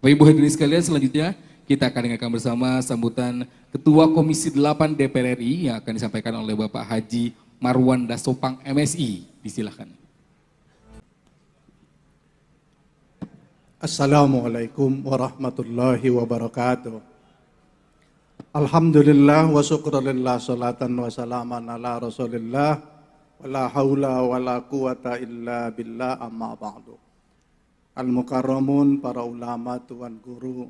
Bapak Ibu hadirin sekalian, selanjutnya kita akan dengarkan bersama sambutan Ketua Komisi 8 DPR RI yang akan disampaikan oleh Bapak Haji Marwan Dasopang MSI. Disilahkan. Assalamualaikum warahmatullahi wabarakatuh. Alhamdulillah wa syukrulillah salatan wa salaman ala rasulillah wa la hawla wa la quwata illa billah amma ba'du. Al-Mukarramun, para ulama, tuan guru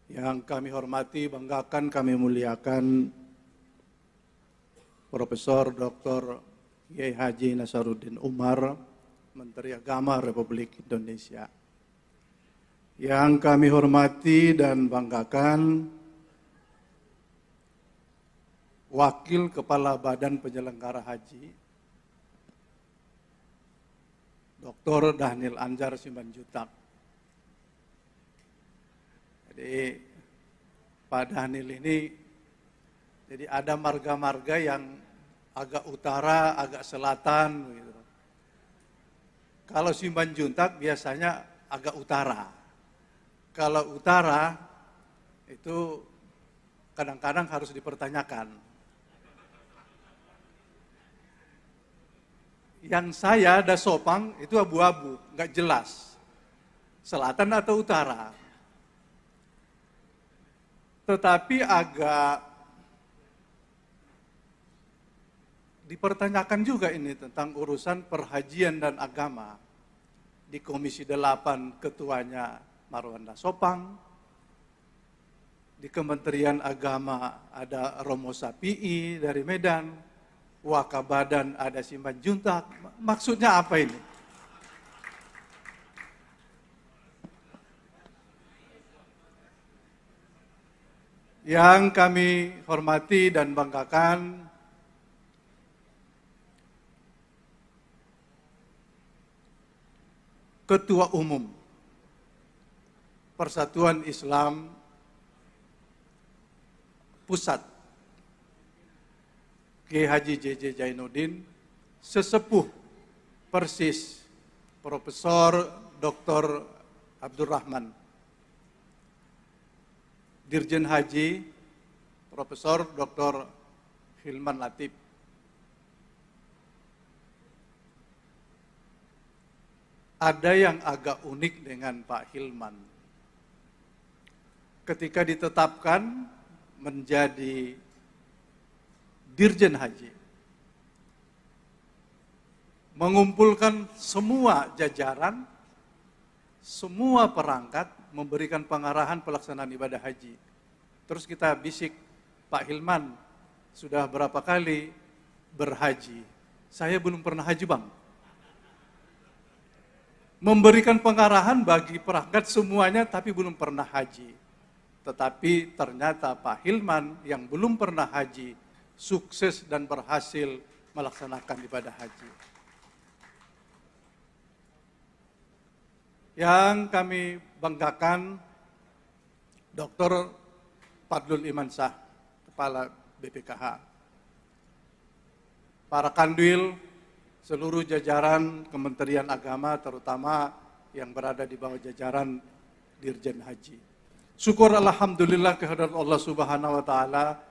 yang kami hormati, banggakan, kami muliakan, Profesor Dr. Kiai Haji Nasaruddin Umar, Menteri Agama Republik Indonesia. Yang kami hormati dan banggakan, Wakil Kepala Badan Penyelenggara Haji, Dr. Dhanil Anjar Simanjuntak. Jadi Pak Dhanil ini, jadi ada marga-marga yang agak utara, agak selatan. Gitu. Kalau Simanjuntak biasanya agak utara. Kalau utara itu kadang-kadang harus dipertanyakan. Yang saya Dasopang itu abu-abu, nggak jelas. Selatan atau utara. Tetapi agak dipertanyakan juga ini tentang urusan perhajian dan agama. Di Komisi 8 ketuanya Marwan Dasopang. Di Kementerian Agama ada Romo Sapii dari Medan. Wakabadan ada Simanjuntak. Maksudnya apa ini? Yang kami hormati dan banggakan, Ketua Umum Persatuan Islam Pusat Kiai Haji JJ Jainuddin, sesepuh persis Profesor Dr. Abdurrahman, Dirjen Haji Profesor Dr. Hilman Latif, ada yang agak unik dengan Pak Hilman. Ketika ditetapkan menjadi Dirjen Haji, mengumpulkan semua jajaran, semua perangkat, memberikan pengarahan pelaksanaan ibadah haji. Terus kita bisik, Pak Hilman, sudah berapa kali berhaji? Saya belum pernah haji, Bang. Memberikan pengarahan bagi perangkat semuanya, tapi belum pernah haji. Tetapi ternyata Pak Hilman yang belum pernah haji, sukses dan berhasil melaksanakan ibadah haji. Yang kami banggakan, Dr. Fadlul Imansyah, Kepala BPKH. Para kandwil, seluruh jajaran Kementerian Agama, terutama yang berada di bawah jajaran Dirjen Haji. Syukur alhamdulillah kehadirat Allah Subhanahu wa taala,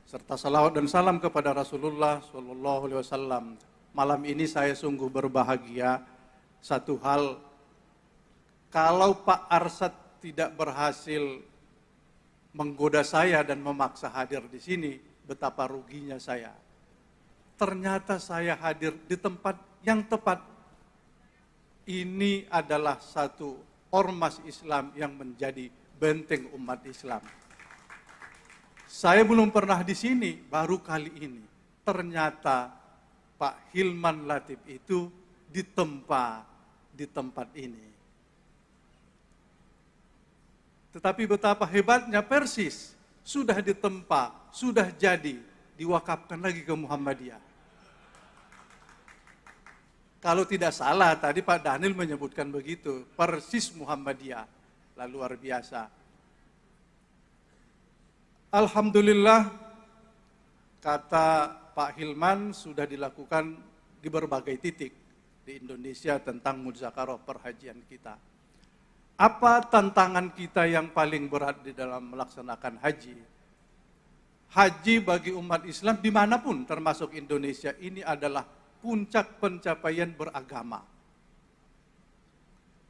serta salawat dan salam kepada Rasulullah SAW. Malam ini saya sungguh berbahagia. Satu hal, kalau Pak Arsad tidak berhasil menggoda saya dan memaksa hadir di sini, betapa ruginya saya. Ternyata saya hadir di tempat yang tepat. Ini adalah satu ormas Islam yang menjadi benteng umat Islam. Saya belum pernah di sini, baru kali ini. Ternyata Pak Hilman Latif itu ditempa di tempat ini. Tetapi betapa hebatnya persis, sudah ditempa, sudah jadi, diwakafkan lagi ke Muhammadiyah. Kalau tidak salah, tadi Pak Dhanil menyebutkan begitu, persis Muhammadiyah, lalu luar biasa. Alhamdulillah, kata Pak Hilman sudah dilakukan di berbagai titik di Indonesia tentang muzakarah perhajian kita. Apa tantangan kita yang paling berat di dalam melaksanakan haji? Haji bagi umat Islam dimanapun termasuk Indonesia ini adalah puncak pencapaian beragama.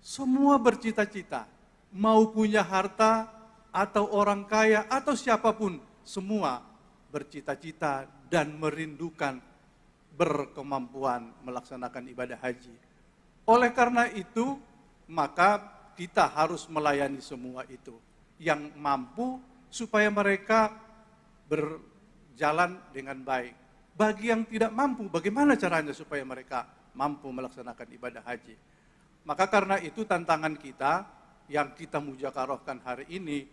Semua bercita-cita, mau punya harta atau orang kaya atau siapapun, semua bercita-cita dan merindukan berkemampuan melaksanakan ibadah haji. Oleh karena itu, maka kita harus melayani semua itu yang mampu supaya mereka berjalan dengan baik. Bagi yang tidak mampu, bagaimana caranya supaya mereka mampu melaksanakan ibadah haji? Maka karena itu tantangan kita yang kita mujakarohkan hari ini,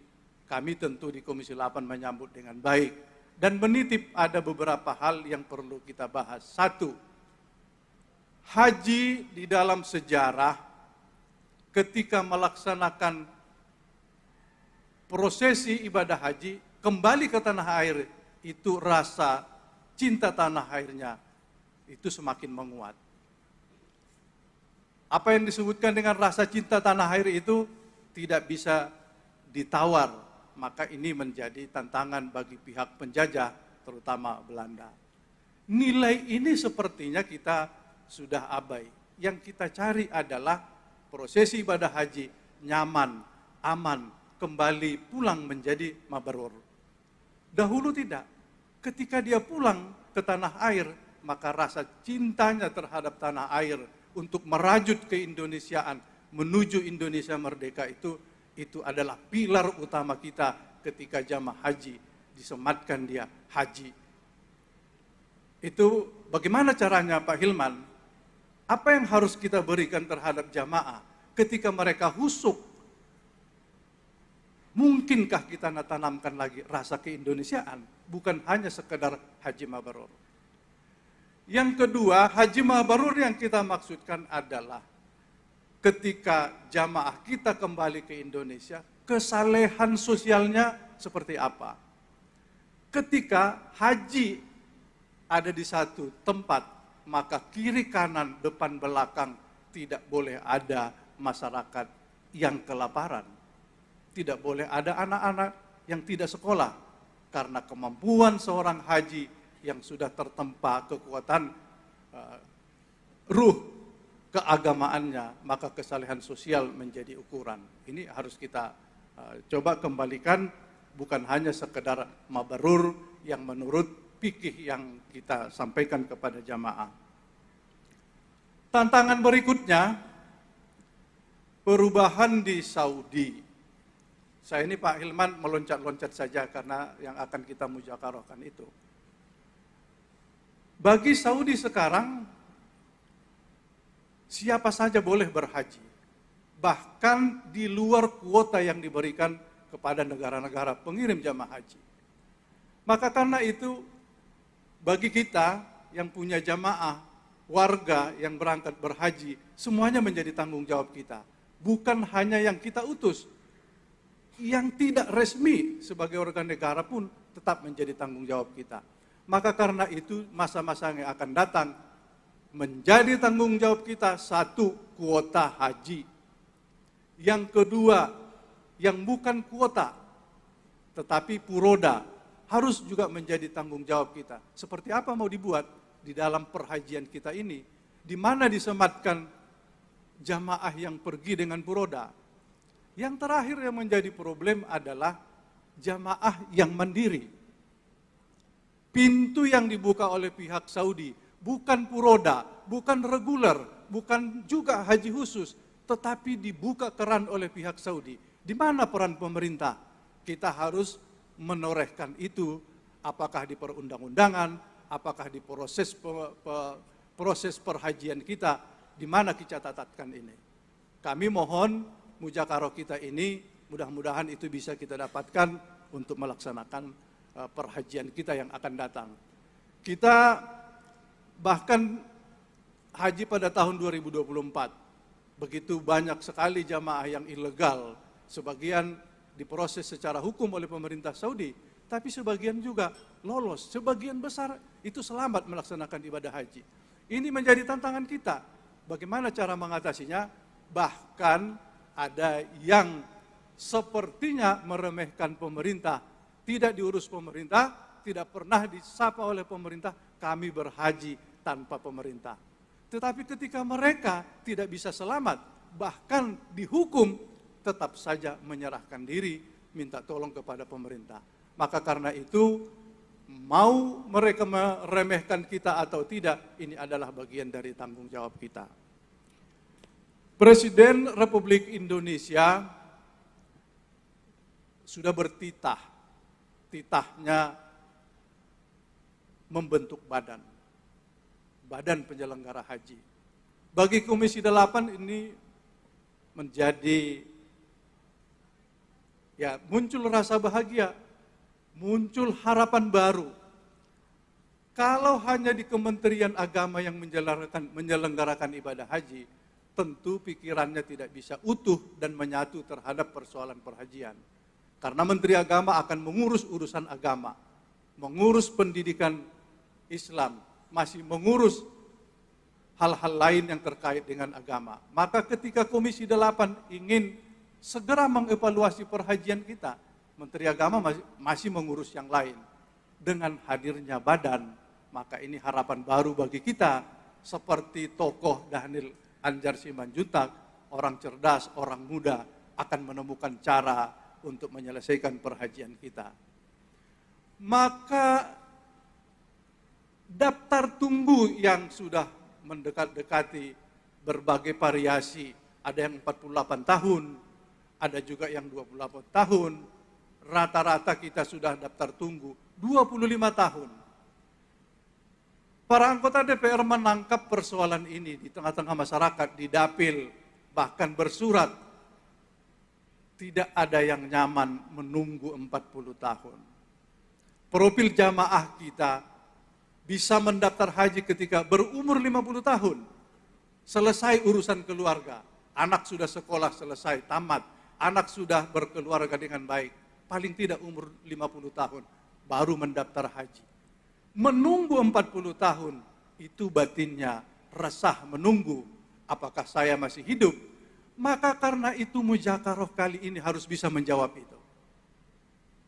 kami tentu di Komisi 8 menyambut dengan baik dan menitip ada beberapa hal yang perlu kita bahas. Satu, haji di dalam sejarah ketika melaksanakan prosesi ibadah haji, kembali ke tanah air, itu rasa cinta tanah airnya itu semakin menguat. Apa yang disebutkan dengan rasa cinta tanah air itu tidak bisa ditawar, maka ini menjadi tantangan bagi pihak penjajah, terutama Belanda. Nilai ini sepertinya kita sudah abai. Yang kita cari adalah prosesi ibadah haji nyaman, aman, kembali pulang menjadi mabrur. Dahulu tidak. Ketika dia pulang ke tanah air, maka rasa cintanya terhadap tanah air untuk merajut keindonesiaan menuju Indonesia merdeka itu adalah pilar utama kita ketika jamaah haji disematkan dia haji. Itu bagaimana caranya Pak Hilman? Apa yang harus kita berikan terhadap jamaah ketika mereka husuk? Mungkinkah kita tanamkan lagi rasa keindonesiaan, bukan hanya sekedar haji mabrur? Yang kedua, haji mabrur yang kita maksudkan adalah ketika jamaah kita kembali ke Indonesia, kesalehan sosialnya seperti apa? Ketika haji ada di satu tempat, maka kiri kanan depan belakang tidak boleh ada masyarakat yang kelaparan. Tidak boleh ada anak-anak yang tidak sekolah karena kemampuan seorang haji yang sudah tertempa kekuatan ruh keagamaannya, maka kesalehan sosial menjadi ukuran. Ini harus kita coba kembalikan, bukan hanya sekedar mabrur yang menurut fikih yang kita sampaikan kepada jamaah. Tantangan berikutnya, perubahan di Saudi. Saya ini Pak Hilman meloncat-loncat saja karena yang akan kita mujakarohkan itu. Bagi Saudi sekarang, siapa saja boleh berhaji. Bahkan di luar kuota yang diberikan kepada negara-negara pengirim jamaah haji. Maka karena itu, bagi kita yang punya jamaah, warga yang berangkat berhaji, semuanya menjadi tanggung jawab kita. Bukan hanya yang kita utus, yang tidak resmi sebagai warga negara pun tetap menjadi tanggung jawab kita. Maka karena itu masa-masa yang akan datang, menjadi tanggung jawab kita, satu, kuota haji. Yang kedua, yang bukan kuota, tetapi puroda, harus juga menjadi tanggung jawab kita. Seperti apa mau dibuat di dalam perhajian kita ini, di mana disematkan jamaah yang pergi dengan puroda. Yang terakhir yang menjadi problem adalah jamaah yang mandiri. Pintu yang dibuka oleh pihak Saudi, bukan puroda, bukan reguler, bukan juga haji khusus, tetapi dibuka keran oleh pihak Saudi. Di mana peran pemerintah? Kita harus menorehkan itu, apakah di perundang-undangan, apakah di proses perhajian kita, di mana kita catatkan ini. Kami mohon mujakaroh kita ini, mudah-mudahan itu bisa kita dapatkan untuk melaksanakan perhajian kita yang akan datang. Kita bahkan haji pada tahun 2024, begitu banyak sekali jamaah yang ilegal, sebagian diproses secara hukum oleh pemerintah Saudi, tapi sebagian juga lolos, sebagian besar itu selamat melaksanakan ibadah haji. Ini menjadi tantangan kita. Bagaimana cara mengatasinya? Bahkan ada yang sepertinya meremehkan pemerintah, tidak diurus pemerintah, tidak pernah disapa oleh pemerintah, kami berhaji tanpa pemerintah. Tetapi ketika mereka tidak bisa selamat, bahkan dihukum, tetap saja menyerahkan diri, minta tolong kepada pemerintah. Maka karena itu, mau mereka meremehkan kita atau tidak, ini adalah bagian dari tanggung jawab kita. Presiden Republik Indonesia sudah bertitah, titahnya membentuk badan penyelenggara haji. Bagi Komisi 8 ini menjadi, ya, muncul rasa bahagia, muncul harapan baru. Kalau hanya di Kementerian Agama yang menyelenggarakan ibadah haji, tentu pikirannya tidak bisa utuh dan menyatu terhadap persoalan perhajian. Karena Menteri Agama akan mengurus urusan agama, mengurus pendidikan Islam, masih mengurus hal-hal lain yang terkait dengan agama. Maka ketika Komisi 8 ingin segera mengevaluasi perhajian kita, Menteri Agama masih mengurus yang lain. Dengan hadirnya badan, maka ini harapan baru bagi kita, seperti tokoh Dhanil Anjar Simanjuntak, orang cerdas, orang muda, akan menemukan cara untuk menyelesaikan perhajian kita. Maka daftar tunggu yang sudah mendekat-dekati berbagai variasi, ada yang 48 tahun, ada juga yang 28 tahun, rata-rata kita sudah daftar tunggu 25 tahun. Para anggota DPR menangkap persoalan ini di tengah-tengah masyarakat, di dapil, bahkan bersurat. Tidak ada yang nyaman menunggu 40 tahun. Profil jamaah kita bisa mendaftar haji ketika berumur 50 tahun. Selesai urusan keluarga, anak sudah sekolah selesai, tamat, anak sudah berkeluarga dengan baik. Paling tidak umur 50 tahun, baru mendaftar haji. Menunggu 40 tahun, itu batinnya resah menunggu, apakah saya masih hidup? Maka karena itu Muzakaroh kali ini harus bisa menjawab itu.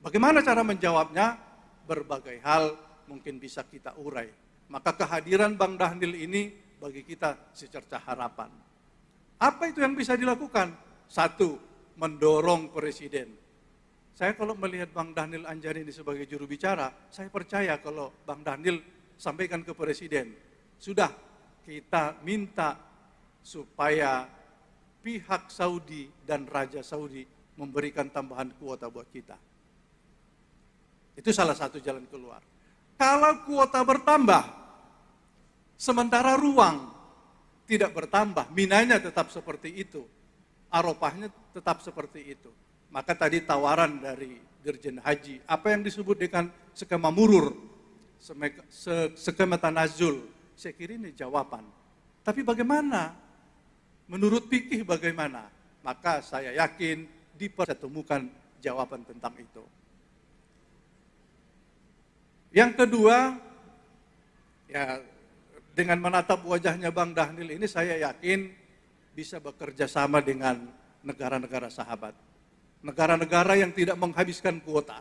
Bagaimana cara menjawabnya? Berbagai hal mungkin bisa kita urai. Maka kehadiran Bang Dhanil ini bagi kita secercah harapan. Apa itu yang bisa dilakukan? Satu, mendorong Presiden. Saya kalau melihat Bang Dhanil Anjar ini sebagai juru bicara, saya percaya kalau Bang Dhanil sampaikan ke Presiden, sudah kita minta supaya pihak Saudi dan Raja Saudi memberikan tambahan kuota buat kita. Itu salah satu jalan keluar. Kalau kuota bertambah, sementara ruang tidak bertambah, Minanya tetap seperti itu, Arafahnya tetap seperti itu. Maka tadi tawaran dari Dirjen Haji, apa yang disebut dengan skema murur, skema tanazul, saya kira ini jawaban. Tapi bagaimana? Menurut fikih bagaimana? Maka saya yakin bisa temukan jawaban tentang itu. Yang kedua, ya dengan menatap wajahnya Bang Dhanil ini saya yakin bisa bekerja sama dengan negara-negara sahabat. Negara-negara yang tidak menghabiskan kuota.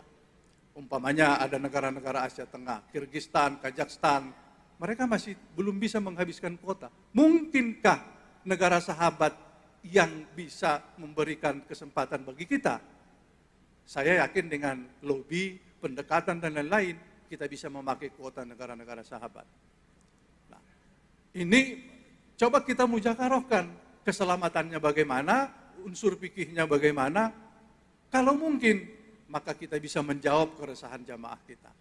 Umpamanya ada negara-negara Asia Tengah, Kirgistan, Kazakhstan, mereka masih belum bisa menghabiskan kuota. Mungkinkah negara sahabat yang bisa memberikan kesempatan bagi kita? Saya yakin dengan lobby, pendekatan dan lain-lain, kita bisa memakai kuota negara-negara sahabat. Nah, ini coba kita muzakarohkan keselamatannya bagaimana, unsur fikihnya bagaimana. Kalau mungkin, maka kita bisa menjawab keresahan jamaah kita.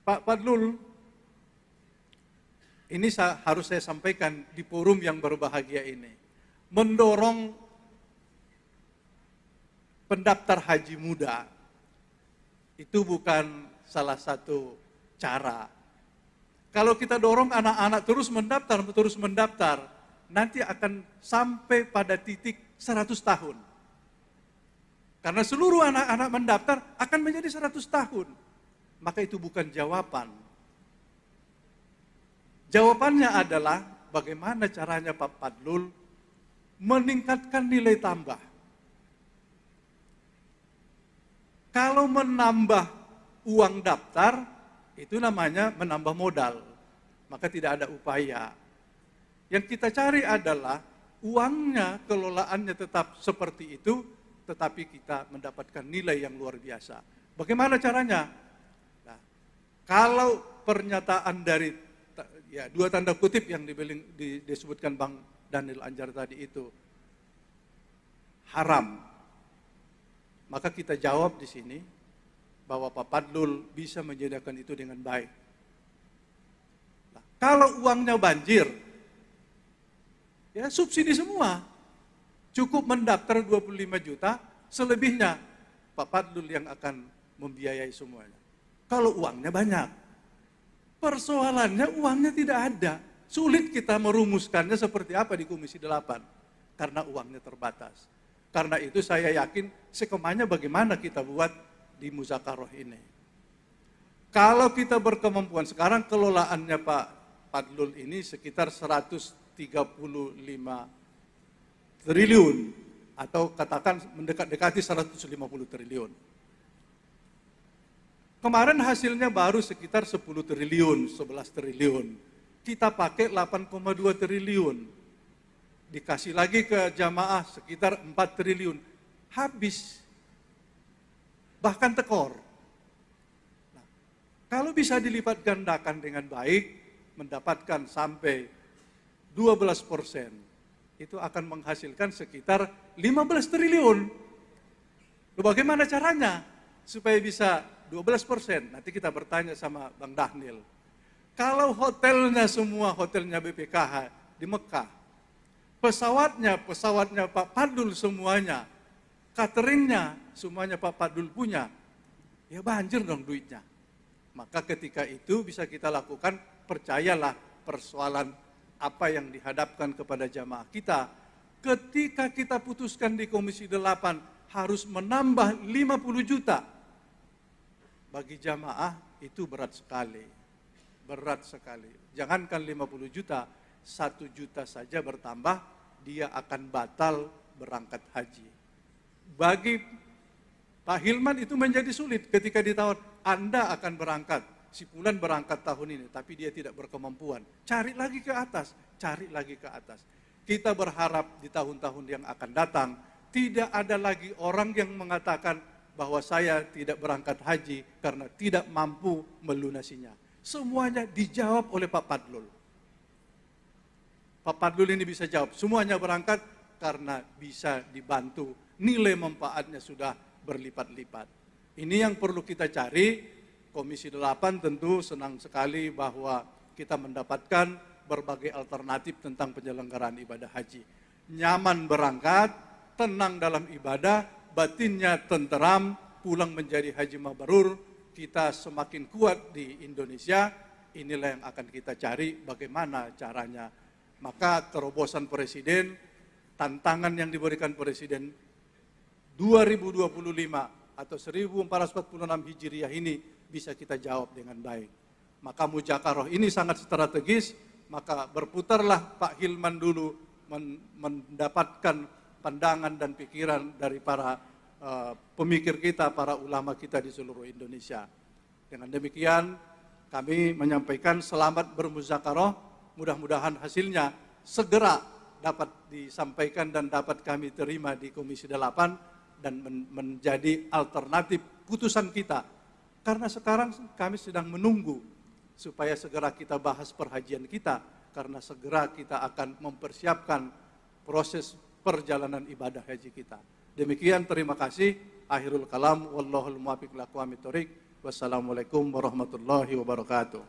Pak Fadlul, ini harus saya sampaikan di forum yang berbahagia ini. Mendorong pendaftar haji muda, itu bukan salah satu cara. Kalau kita dorong anak-anak terus mendaftar, nanti akan sampai pada titik 100 tahun. Karena seluruh anak-anak mendaftar akan menjadi 100 tahun. Maka itu bukan jawaban. Jawabannya adalah bagaimana caranya Pak Fadlul meningkatkan nilai tambah. Kalau menambah uang daftar, itu namanya menambah modal. Maka tidak ada upaya. Yang kita cari adalah uangnya, kelolaannya tetap seperti itu, tetapi kita mendapatkan nilai yang luar biasa. Bagaimana caranya? Nah, kalau pernyataan dari ya, dua tanda kutip yang disebutkan Bang Daniel Anjar tadi itu haram, maka kita jawab di sini bahwa Pak Fadlul bisa menyediakan itu dengan baik. Nah, kalau uangnya banjir, ya subsidi semua. Cukup mendaftar 25 juta, selebihnya Pak Fadlul yang akan membiayai semuanya. Kalau uangnya banyak. Persoalannya uangnya tidak ada. Sulit kita merumuskannya seperti apa di Komisi 8. Karena uangnya terbatas. Karena itu saya yakin skemanya bagaimana kita buat di Muzakaroh ini. Kalau kita berkemampuan, sekarang kelolaannya Pak Fadlul ini sekitar 135 triliun atau katakan mendekati 150 triliun. Kemarin hasilnya baru sekitar 10 triliun, 11 triliun. Kita pakai 8,2 triliun. Dikasih lagi ke jamaah sekitar 4 triliun. Habis. Bahkan tekor. Nah, kalau bisa dilipat gandakan dengan baik, mendapatkan sampai 12%, itu akan menghasilkan sekitar 15 triliun. Bagaimana caranya supaya bisa 12%? Nanti kita bertanya sama Bang Daniel. Kalau hotelnya semua hotelnya BPKH di Mekah, pesawatnya Pak Fadlul semuanya, cateringnya semuanya Pak Fadlul punya, ya banjir dong duitnya. Maka ketika itu bisa kita lakukan, percayalah persoalan apa yang dihadapkan kepada jamaah kita. Ketika kita putuskan di Komisi 8 harus menambah 50 juta. Bagi jamaah itu berat sekali. Berat sekali. Jangankan 50 juta, 1 juta saja bertambah, dia akan batal berangkat haji. Bagi Pak Hilman itu menjadi sulit ketika ditawar, Anda akan berangkat. Si Fulan berangkat tahun ini, tapi dia tidak berkemampuan. Cari lagi ke atas, cari lagi ke atas. Kita berharap di tahun-tahun yang akan datang, tidak ada lagi orang yang mengatakan bahwa saya tidak berangkat haji karena tidak mampu melunasinya. Semuanya dijawab oleh Pak Fadlul. Pak Fadlul ini bisa jawab, semuanya berangkat karena bisa dibantu. Nilai manfaatnya sudah berlipat-lipat. Ini yang perlu kita cari. Komisi 8 tentu senang sekali bahwa kita mendapatkan berbagai alternatif tentang penyelenggaraan ibadah haji. Nyaman berangkat, tenang dalam ibadah, batinnya tenteram, pulang menjadi haji mabrur, kita semakin kuat di Indonesia. Inilah yang akan kita cari bagaimana caranya. Maka terobosan Presiden, tantangan yang diberikan Presiden 2025 atau 1446 Hijriah ini bisa kita jawab dengan baik. Maka Muzakaroh ini sangat strategis, maka berputarlah Pak Hilman dulu mendapatkan pandangan dan pikiran dari para pemikir kita, para ulama kita di seluruh Indonesia. Dengan demikian kami menyampaikan selamat bermuzakaroh, mudah-mudahan hasilnya segera dapat disampaikan dan dapat kami terima di Komisi 8 dan menjadi alternatif putusan kita. Karena sekarang kami sedang menunggu supaya segera kita bahas perhajian kita, karena segera kita akan mempersiapkan proses perjalanan ibadah haji kita. Demikian, terima kasih. Akhirul kalam, wallahul muwaffiq ila aqwamit thoriq. Wassalamualaikum warahmatullahi wabarakatuh.